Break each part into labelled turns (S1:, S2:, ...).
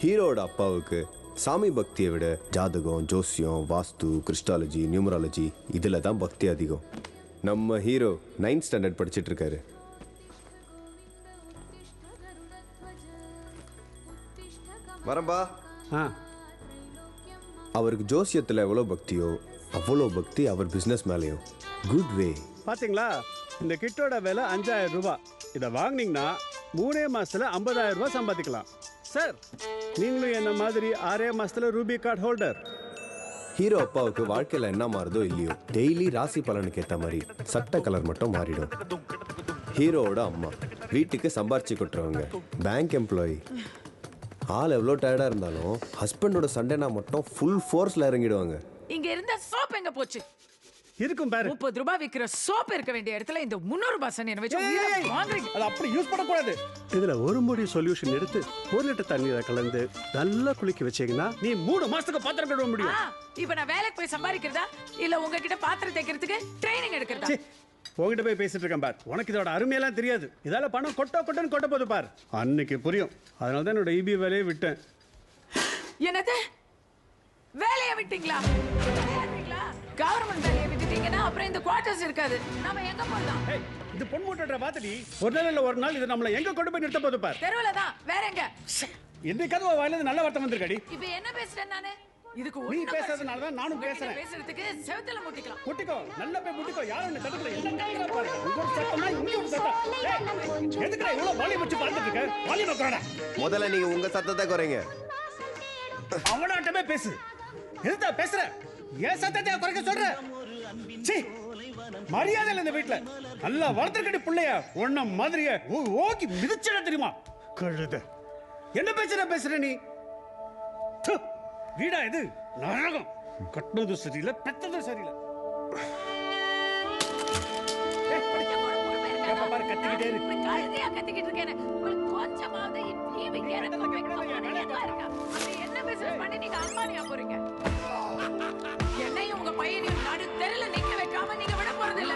S1: ஹீரோட அப்பாவுக்கு சாமி பக்தியை விட ஜாதகம், ஜோசியம், வாஸ்து, கிறிஸ்டாலஜி, நியூமராலஜி இதில் தான் பக்தி அதிகம். நம்ம ஹீரோ 9th ஸ்டாண்டர்ட் படிச்சுட்டு இருக்காரு. வரம்பா. அவருக்கு ஜோசியத்தில் எவ்வளோ பக்தியோ அவ்வளோ பக்தி அவர் பிஸ்னஸ் மேலேயும். Good way.
S2: பார்த்தீங்களா, இந்த கிட்டோட விலை 5000 ரூபாய். இதை வாங்கினீங்கன்னா 3 மாசத்துல 50,000 ரூபாய் சம்பாதிக்கலாம். சார், நீங்களும் என்ன மாதிரி 6 மாசத்துல ரூபி கார்டு ஹோல்டர்.
S1: ஹீரோ அப்பாவுக்கு வாழ்க்கையில் என்ன மாறுதோ இல்லையோ டெய்லி ராசி பலனுக்கு ஏற்ற மாதிரி சட்ட கலர் மட்டும் மாறிடும். ஹீரோவோட அம்மா வீட்டுக்கு சம்பாரிச்சு கொட்டுறவங்க, பேங்க் எம்ப்ளாயி. ஆள் எவ்வளோ டயர்டாக இருந்தாலும் ஹஸ்பண்டோட சண்டைனா மட்டும் ஃபுல் ஃபோர்ஸில் இறங்கிடுவாங்க.
S3: இங்க இருந்த சோப் எங்க போச்சு?
S2: இருக்கும் பாரு.
S3: 30 ரூபாய் விக்கிற சோப் இருக்க வேண்டிய இடத்துல இந்த 300 ரூபாய் சனியனை வச்சு வாங்குறீங்க.
S2: அது அப்படி யூஸ் பண்ணக்கூடாது. இதுல ஒரு முடி சொல்யூஷன் எடுத்து 1 லிட்டர் தண்ணியில கலந்து நல்லா குளிக்க வச்சீங்கன்னா நீ 3 மாசத்துக்கு பாத்திரம் கழுவ முடியும்.
S3: இப்ப நான் வேலைக்கு போய் சம்பாதிக்கிறதா இல்ல உங்ககிட்ட பாத்திரம் தேய்க்கிறதுக்கு ட்ரைனிங் எடுக்கிறதா?
S2: உங்ககிட்ட போய் பேசிட்டு இருக்கேன் பார். உனக்கு இதோட அருமையெல்லாம் தெரியாது. இதால பணம் கொட்டன்னு கொட்ட போது பார். அன்னைக்கு புரியும். அதனால தான் என்னோட இபி வேலையை விட்டேன்.
S3: என்னது, வேலையை விட்டீங்களா? கவர்மெண்ட் வேலையை விட்டுட்டீங்கன்னா அப்புறம் இந்த குவார்டர்ஸ் இருக்காது. நாம எங்க போறோம்?
S2: இது பொன் மூட்டற பாத்தடி. ஒரு நாள் இல்ல ஒரு நாள் இது நம்மள எங்க கொண்டு போய் நிறுத்த போது பார்.
S3: தெருவுல தான், வேற எங்க?
S2: இந்த கதவை வாயில நல்ல வார்த்தை வந்திருக்கடி.
S3: இப்போ என்ன பேசுறேன் நானு? இதுக்கு
S2: நீ பேசாதனால தான் நானும் பேசுறேன்.
S3: பேசுறதுக்கு செவத்துல முட்டிக்கலாம்.
S2: முட்டிக்கோ, நல்லா போய் முட்டிக்கோ. யாரும் என்ன தடுக்கல. என்ன கேக்குற பாரு. உங்க ஒரு சத்தமா இங்க ஒரு சத்தம். எதுக்குடா இவ்வளவு வாலி வச்சு பார்த்துட்டு இருக்க? வாலி வைக்கறடா.
S1: முதல்ல நீங்க உங்க சத்தத்தை குறைங்க.
S2: அவனாட்டமே பேசு. எதுடா பேசுற? ஏன் சத்தத்தை குறைக்க சொல்ற? சீ, மரியாதை இல்ல இந்த வீட்ல. நல்லா வளர்த்துக்கடி புள்ளைய. ஒண்ண மாதிரியே ஓகி மிதிச்சட தெரியுமா? கழுத. என்ன பேசுற நீ? வீடா இது? நரகம். கட்டினது சரியில்லை, பெத்தது சரியில்லை.
S3: கத்திக்கிட்டு இருக்கேன். உங்களுக்கு கொஞ்சமாவது என்ன பிசினஸ் பண்ணி நீங்க அம்மானியா போறீங்க? என்னையும் உங்க பையனையும் நடு தெருல நிக்க வைக்காம நீங்க விட போறது இல்ல.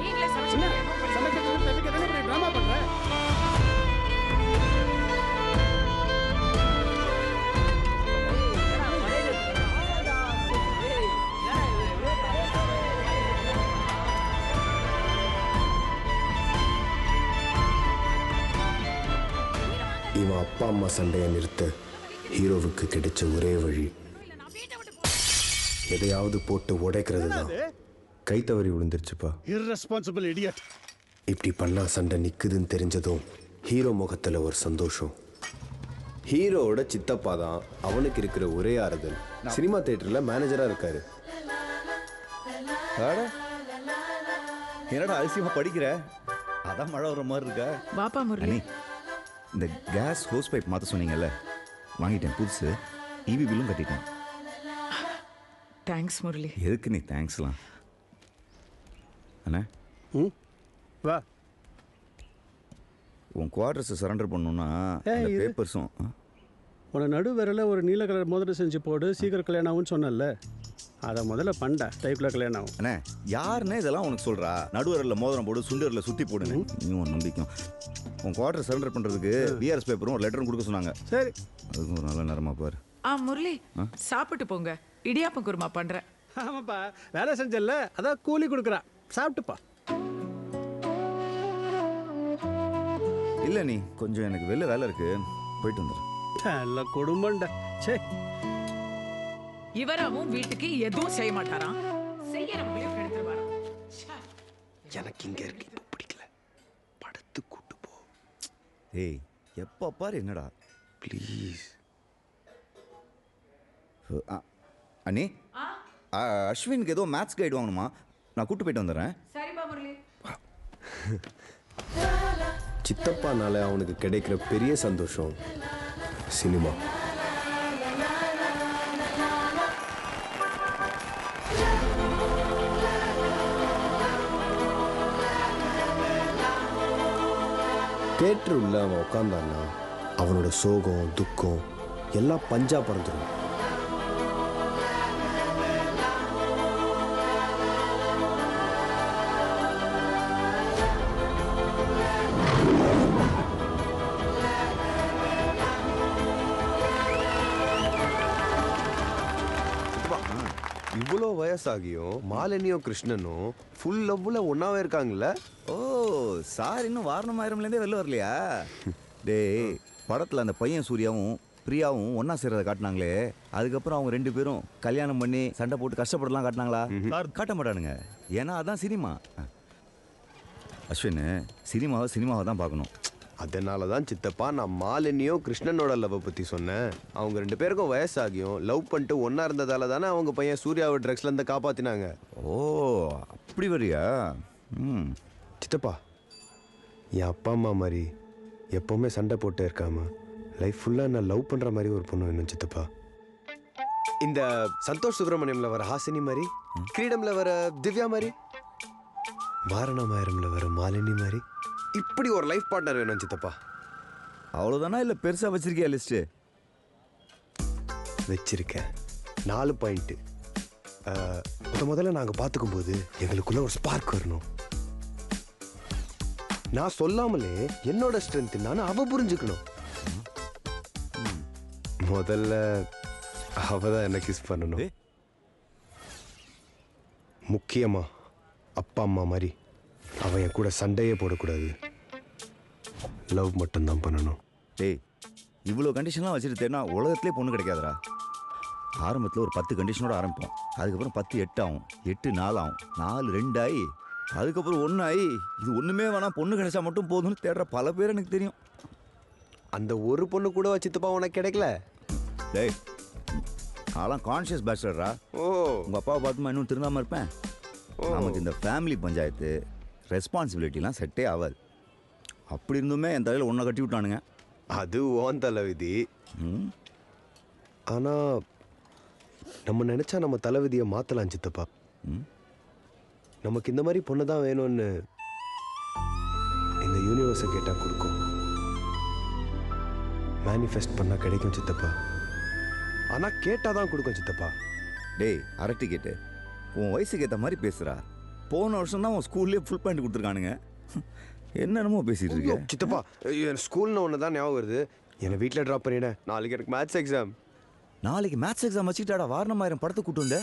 S3: நீங்களே
S2: சமைக்கிறதுக்கு டிராமா பண்ற.
S1: இவன் அப்பா அம்மா சண்டையை நிறுத்த ஹீரோவுக்கு கிடைச்ச ஒரே வழி எதையாவது போட்டு உடைக்கிறது தான். கை தவறி விழுந்துருச்சுப்பா.
S2: irresponsible idiot.
S1: இப்படி பண்ணா சண்டை நிக்குதுன்னு தெரிஞ்சதும் ஹீரோ முகத்துல ஒரு சந்தோஷம். ஹீரோவோட சித்தப்பா தான் அவனுக்கு இருக்கிற ஒரே ஆறுதல். சினிமா தியேட்டர்ல மேனேஜரா இருக்காரு.
S4: என்னடா அதிசயமா படிக்கிற? அதான் மழை வர மாதிரி இருக்கா?
S3: பாப்பா முரளி,
S4: இந்த கேஸ் ஹோஸ் பைப் மாற்ற சொன்னீங்கல்ல, வாங்கிட்டேன் புதுசு. இவி பில்லும் கட்டிட்டேன்.
S3: தேங்க்ஸ் முரளி.
S4: எதுக்கு நீ தேங்க்ஸ்லாம்? அண்ணா
S2: வா.
S4: உன் குவார்டர்ஸ் சரண்டர் பண்ணணும்னா பேப்பர்ஸும்.
S2: உன நடு விரல ஒரு நீல கலர் மோதிரம் செஞ்சு போடு, சீக்கிரம் கல்யாணம் ஆகும்னு சொன்னல. அதை முதல்ல பண்ண டைப்ல கல்யாணம் ஆகும்.
S4: அண்ணே, யாருன்னே இதெல்லாம் உனக்கு சொல்கிறா? நடுவரில் மோதிரம் போடு, சுண்டரில் சுற்றி போடுன்னு. நீ உன் நம்பிக்கும். உன் குவார்டர் சரண்டர் பண்ணுறதுக்கு விஆர்எஸ் பேப்பரும் ஒரு லெட்டரும் கொடுக்க சொன்னாங்க.
S2: சரி,
S4: அதுக்கும் ஒரு நல்ல நேரமா பாரு.
S3: முரளி, சாப்பிட்டு போங்க. இடியாப்பம் குருமா பண்றேன்.
S2: ஆமாப்பா, வேலை செஞ்சல, அதான் கூலி கொடுக்குறா. சாப்பிட்டுப்பா.
S4: இல்லை, நீ கொஞ்சம் எனக்கு வெளில வேலை இருக்கு, போயிட்டு வந்துடுறேன்.
S2: நல்ல குடும்பம்டா. சரி,
S3: இவராவும் வீட்டுக்கு எதுவும் செய்ய மாட்டாராம், செய்யறவங்களையும் கெடுத்துருவாராம்.
S1: எனக்கு இங்க இருக்கு இப்ப பிடிக்கல, படத்து கூட்டு போ.
S4: ஏய், எப்போ பாரு என்னடா
S1: ப்ளீஸ்.
S4: அண்ணே, அஸ்வினுக்கு ஏதோ மேத்ஸ் கைடு வாங்கணுமா? நான் கூட்டு போயிட்டு வந்துடுறேன்.
S3: சரிப்பா முரளி.
S1: சித்தப்பானால அவனுக்கு கிடைக்கிற பெரிய சந்தோஷம் சினிமா. தியேட்டர் உள்ள அவன் உட்காந்தான்னா அவனோட சோகம் துக்கம் எல்லாம் பஞ்சா பறந்துடும். வயசாகியும் மாலினியும் கிருஷ்ணனும் ஃபுல் லவ்ல ஒன்னாவே இருக்காங்கல்ல.
S4: ஓ சார் இன்னும் வாரணமாயிரம்லேருந்தே வெளில வரலையா? டேய் படத்தில் அந்த பையன் சூர்யாவும் பிரியாவும் ஒன்றா சேர்றதை காட்டினாங்களே, அதுக்கப்புறம் அவங்க 2 பேரும் கல்யாணம் பண்ணி சண்டை போட்டு கஷ்டப்படலாம் காட்டினாங்களா? சார் காட்ட மாட்டானுங்க, ஏன்னா அதான் சினிமா. அஸ்வின், சினிமாவை தான் பார்க்கணும்.
S1: அதனால தான் சித்தப்பா நான் மாலினியும் கிருஷ்ணனோட லவ்வை பற்றி சொன்னேன். அவங்க 2 பேருக்கும் வயசாகியும் லவ் பண்ணிட்டு ஒன்றா இருந்ததால தானே அவங்க பையன் சூர்யாவை ட்ரக்ஸ்லேருந்து காப்பாற்றினாங்க.
S4: ஓ அப்படி வரியா? ம்
S1: சித்தப்பா, என் அப்பா அம்மா மாதிரி எப்போவுமே சண்டை போட்டே இருக்காம லைஃப் ஃபுல்லாக நான் லவ் பண்ணுற மாதிரி ஒரு பொண்ணு வேணும் சித்தப்பா. இந்த சந்தோஷ் சுப்ரமணியம்ல வர ஹாசினி மாதிரி, கிரீடம்ல வர திவ்யா மாதிரி, வாரணமாயிரம்ல வர மாலினி மாதிரி, இப்படி ஒரு லைஃப் பார்ட்னர் வேணும் சித்தப்பா.
S4: அவ்வளோதானா இல்லை பெருசாக வச்சிருக்கியா லிஸ்ட்டு?
S1: வச்சிருக்கேன் 4 பாயிண்ட்டு. முதல்ல நாங்கள் பார்த்துக்கும் போது எங்களுக்குள்ள ஒரு ஸ்பார்க் வரணும். நான் சொல்லாமலே என்னோட ஸ்ட்ரென்த் நான் அவ புரிஞ்சுக்கணும். முதல்ல அவ தான் என்ன கிஸ் பண்ணணும். முக்கியமா அப்பா அம்மா மாதிரி அவன் என் கூட சண்டையே போடக்கூடாது. லவ் மட்டும்தான் பண்ணணும்.
S4: டேய் இவ்வளோ கண்டிஷன்லாம் வச்சுட்டு தேடினா உலகத்திலே பொண்ணு கிடைக்காதரா. ஆரம்பத்தில் ஒரு 10 கண்டிஷனோட ஆரம்பிப்போம், அதுக்கப்புறம் 10 8 ஆகும், 8 4 ஆகும், 4 2 ஆகி, அதுக்கப்புறம் 1 ஆகி, இது ஒன்றுமே வேணாம் பொண்ணு கிடைச்சா மட்டும் போதும்னு தேடுற பல பேர் எனக்கு தெரியும்.
S1: அந்த ஒரு பொண்ணு கூட சித்தப்பா உனக்கு கிடைக்கல.
S4: டேய் அதெல்லாம் கான்ஷியஸ் பேச்சுலரா.
S1: ஓ
S4: உங்கள் அப்பாவை பார்த்துமா இன்னும் திருந்தாமல் இருப்பேன்? நமக்கு இந்த ஃபேமிலி பஞ்சாயத்து ரெஸ்பான்சிபிலிட்டிலாம் செட்டே ஆகாது. அப்படி இருந்துமே என் தலையில் ஒன்றை கட்டி விட்டானுங்க.
S1: அது ஓன் தலைவிதி.
S4: ம்
S1: ஆனால் நம்ம நினச்சா நம்ம தலைவிதியை மாற்றலாம் சித்தப்பா. நமக்கு இந்த மாதிரி பொண்ணு தான் வேணும்னு இந்த யூனிவர்ஸை கேட்டால் கொடுக்கும். மேனிஃபெஸ்ட் பண்ணால் கிடைக்கும் சித்தப்பா. ஆனால் கேட்டால் தான் கொடுக்கும் சித்தப்பா.
S4: டேய் அரட்டி கேட்டு உன் வயசுக்கு ஏற்ற மாதிரி பேசுகிறா. போன வருஷம் தான் உன் ஸ்கூல்லேயே ஃபுல் பேண்ட் கொடுத்துருக்கானுங்க. என்னென்னமோ பேசிகிட்டு இருக்க
S1: சித்தப்பா. என் ஸ்கூல்னு ஒன்று தான் ஞாபகம் வருது. என்னை வீட்டில் ட்ராப் பண்ணிவிட, நாளைக்கு எனக்கு மேத்ஸ் எக்ஸாம்.
S4: நாளைக்கு மேத்ஸ் எக்ஸாம் வச்சுக்கிட்டாடா வாரணமாயிரம் படத்தை கூட்டு வந்த.